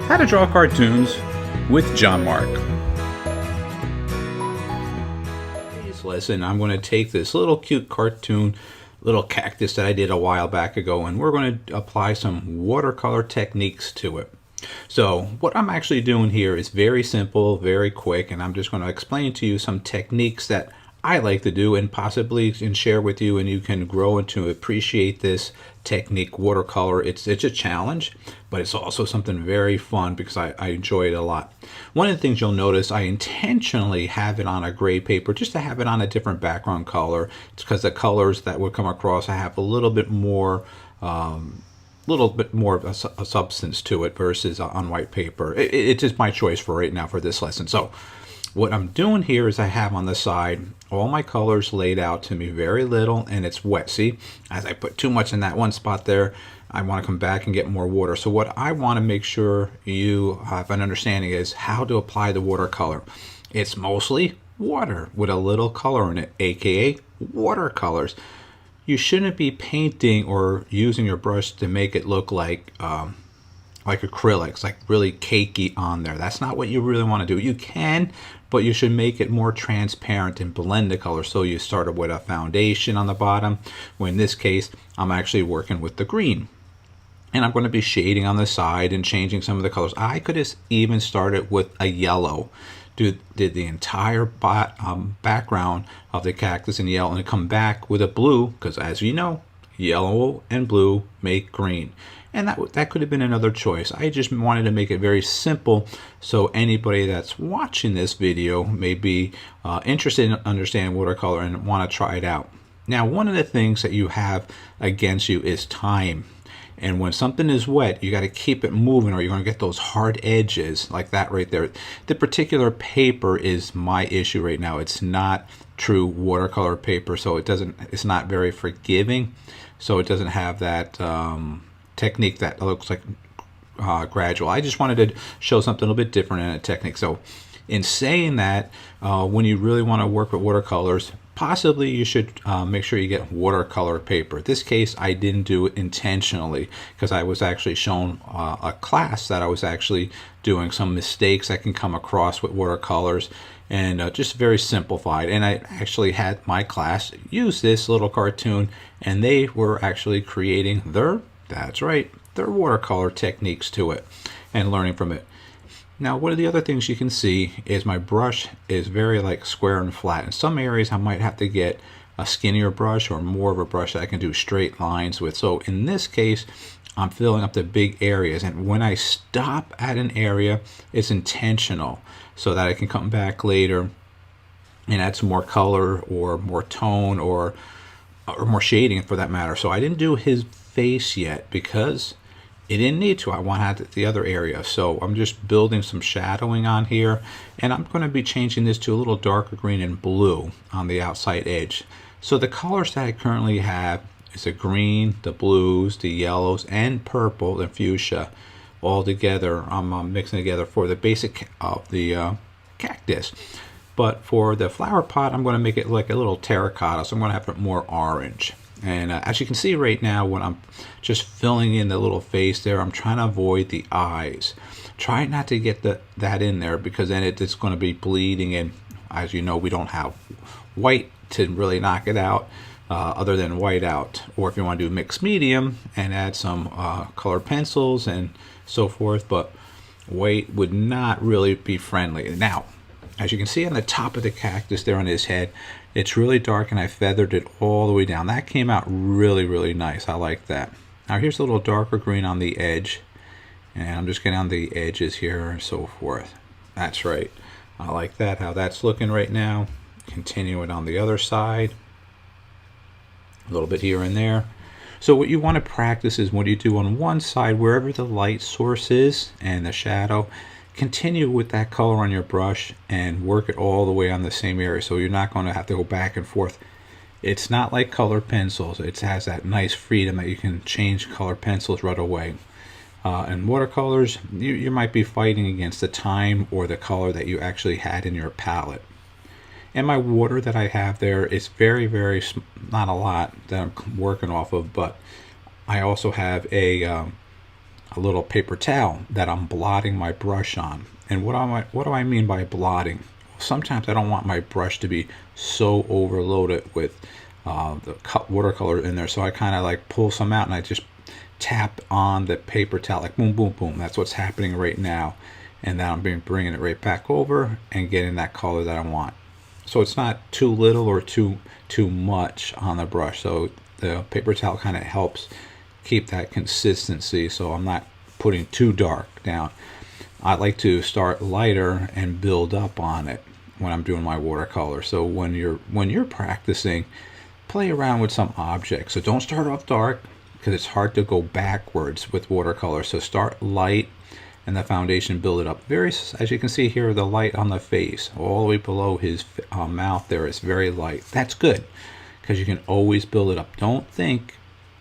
How to Draw Cartoons with John-Marc. Today's lesson, I'm going to take this little cute cartoon, little cactus that I did a while back ago, and we're going to apply some watercolor techniques to it. So what I'm actually doing here is very simple, very quick, and I'm just going to explain to you some techniques that I like to do and possibly can share with you, and you can grow into appreciate this technique, watercolor. It's a challenge, but it's also something very fun because I enjoy it a lot. One of the things you'll notice, I intentionally have it on a gray paper just to have it on a different background color. It's because the colors that would come across, I have a little bit more of a substance to it versus on white paper. It's just my choice for right now for this lesson. So what I'm doing here is I have on the side all my colors laid out to me, very little, and it's wet. See, as I put too much in that one spot there, I want to come back and get more water. So what I want to make sure you have an understanding is how to apply the watercolor. It's mostly water with a little color in it, aka watercolors. You shouldn't be painting or using your brush to make it look like acrylics, like really cakey on there. That's not what you really want to do. You can, but you should make it more transparent and blend the color. So you started with a foundation on the bottom. Well, in this case, I'm actually working with the green. And I'm going to be shading on the side and changing some of the colors. I could have even started with a yellow. Did the entire background of the cactus in yellow and come back with a blue, because as you know, yellow and blue make green. And that could have been another choice. I just wanted to make it very simple so anybody that's watching this video may be interested in understanding watercolor and want to try it out. Now, one of the things that you have against you is time. And when something is wet, you got to keep it moving or you're going to get those hard edges like that right there. The particular paper is my issue right now. It's not true watercolor paper, so it's not very forgiving. So it doesn't have that technique that looks like gradual. I just wanted to show something a little bit different in a technique. So in saying that, when you really want to work with watercolors, possibly you should make sure you get watercolor paper. In this case, I didn't do it intentionally because I was actually shown a class that I was actually doing some mistakes that can come across with watercolors, and just very simplified. And I actually had my class use this little cartoon, and they were actually creating that's right, their watercolor techniques to it and learning from it. Now, one of the other things you can see is my brush is very like square and flat. In some areas, I might have to get a skinnier brush or more of a brush that I can do straight lines with. So in this case, I'm filling up the big areas. And when I stop at an area, it's intentional so that I can come back later and add some more color or more tone or more shading for that matter. So I didn't do his face yet because it didn't need to. I want to add the other area. So I'm just building some shadowing on here, and I'm going to be changing this to a little darker green and blue on the outside edge. So the colors that I currently have is the green, the blues, the yellows, and purple and fuchsia all together. I'm mixing together for the basic of the cactus. But for the flower pot, I'm going to make it like a little terracotta, so I'm going to have it more orange. And as you can see right now, when I'm just filling in the little face there, I'm trying to avoid the eyes. Try not to get that in there because then it's going to be bleeding. And as you know, we don't have white to really knock it out other than white out. Or if you want to do mixed medium and add some colored pencils and so forth, but white would not really be friendly. Now, as you can see on the top of the cactus there on his head, it's really dark and I feathered it all the way down. That came out really, really nice. I like that. Now here's a little darker green on the edge, and I'm just getting on the edges here and so forth. That's right. I like that, how that's looking right now. Continue it on the other side. A little bit here and there. So what you want to practice is what you do on one side, wherever the light source is and the shadow, continue with that color on your brush and work it all the way on the same area, so you're not going to have to go back and forth. It's not like colored pencils. It has that nice freedom that you can change color pencils right away. And watercolors, you might be fighting against the time or the color that you actually had in your palette. And my water that I have there is very, very, not a lot that I'm working off of, but I also have a a little paper towel that I'm blotting my brush on. And what do I mean by blotting? Sometimes I don't want my brush to be so overloaded with the watercolor in there, so I kind of like pull some out and I just tap on the paper towel, like boom, boom, boom. That's what's happening right now. And then I'm bringing it right back over and getting that color that I want. So it's not too little or too much on the brush. So the paper towel kind of helps keep that consistency, so I'm not putting too dark down. I like to start lighter and build up on it when I'm doing my watercolor. So when you're practicing, play around with some objects. So don't start off dark because it's hard to go backwards with watercolor. So start light and the foundation, build it up. Very, as you can see here, the light on the face, all the way below his mouth there is very light. That's good because you can always build it up. Don't think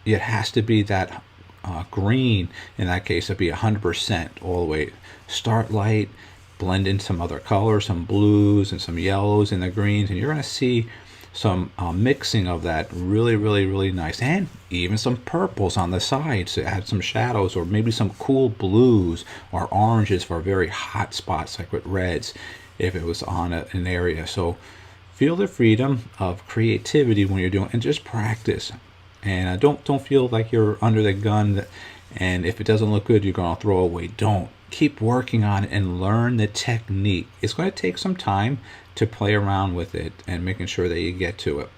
it has to be that green. In that case, it'd be 100% all the way. Start light, blend in some other colors, some blues and some yellows and the greens, and you're going to see some mixing of that really, really, really nice. And even some purples on the sides to add some shadows, or maybe some cool blues or oranges for very hot spots, like with reds if it was on an area. So feel the freedom of creativity when you're doing, and just practice. And don't feel like you're under the gun, and if it doesn't look good, you're going to throw it away. Don't. Keep working on it and learn the technique. It's going to take some time to play around with it and making sure that you get to it.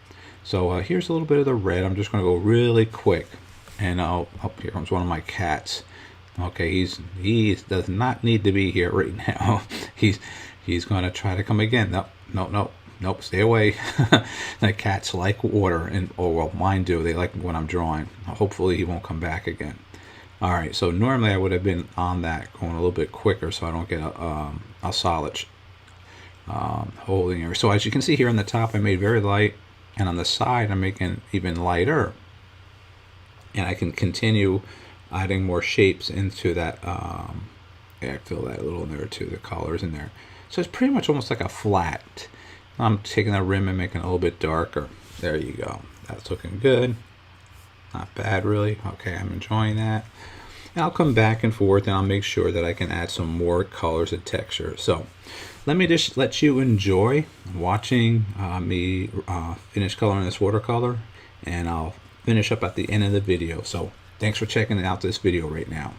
So here's a little bit of the red. I'm just going to go really quick. And here comes one of my cats. Okay, he does not need to be here right now. he's going to try to come again. Nope, stay away. The cats like water, and oh well, mine do. They like when I'm drawing. Hopefully he won't come back again. All right, so normally I would have been on that, going a little bit quicker so I don't get a solid holding area. So as you can see here on the top, I made very light, and on the side I'm making even lighter. And I can continue adding more shapes into that. Yeah, I fill that a little in there too, the colors in there. So it's pretty much almost like a flat. I'm taking the rim and making it a little bit darker. There you go. That's looking good. Not bad, really. Okay, I'm enjoying that. And I'll come back and forth, and I'll make sure that I can add some more colors and texture. So let me just let you enjoy watching me finish coloring this watercolor, and I'll finish up at the end of the video. So thanks for checking out this video right now.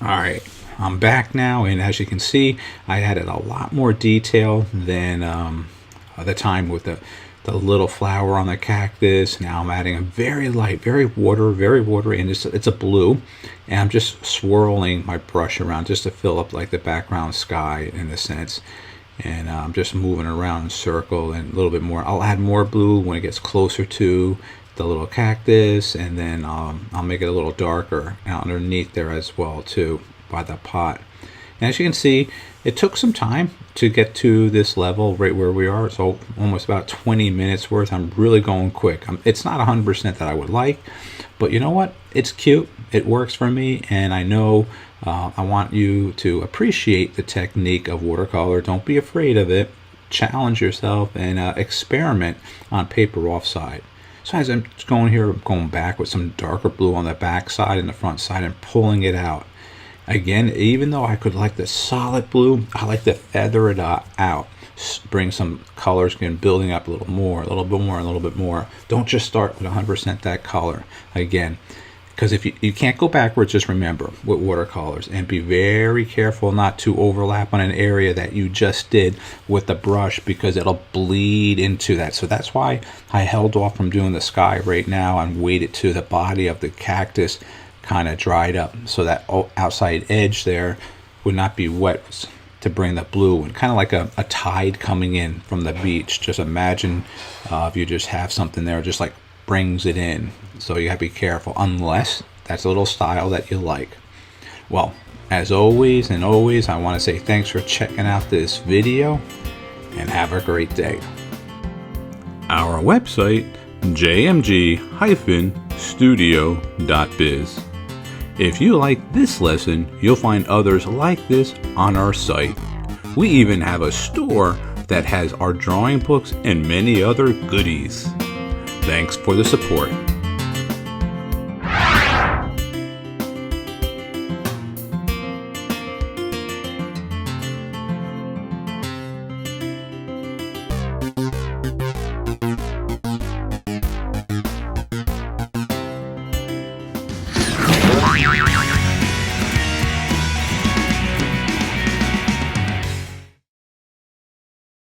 All right, I'm back now, and as you can see, I added a lot more detail than the time with the little flower on the cactus. Now I'm adding a very light, very watery, and it's a blue, and I'm just swirling my brush around just to fill up like the background sky in a sense. And I'm just moving around in a circle and a little bit more. I'll add more blue when it gets closer to the little cactus, and then I'll make it a little darker underneath there as well too by the pot. And as you can see, it took some time to get to this level right where we are, so almost about 20 minutes worth. I'm really going quick. It's not 100% that I would like, but you know what, it's cute, it works for me, and I know I want you to appreciate the technique of watercolor. Don't be afraid of it. Challenge yourself and experiment on paper offside. So as I'm going here, I'm going back with some darker blue on the back side and the front side and pulling it out. Again, even though I could like the solid blue, I like to feather it out. Bring some colors, again, building up a little more, a little bit more, a little bit more. Don't just start with 100% that color. Again, because if you can't go backwards, just remember with watercolors, and be very careful not to overlap on an area that you just did with the brush, because it'll bleed into that. So that's why I held off from doing the sky right now and waited to the body of the cactus kind of dried up, so that outside edge there would not be wet, to bring the blue, and kind of like a tide coming in from the beach. Just imagine if you just have something there, just like brings it in. So you have to be careful, unless that's a little style that you like. Well, as always and always, I want to say thanks for checking out this video, and have a great day. Our website, jmg-studio.biz. If you like this lesson, you'll find others like this on our site. We even have a store that has our drawing books and many other goodies. Thanks for the support.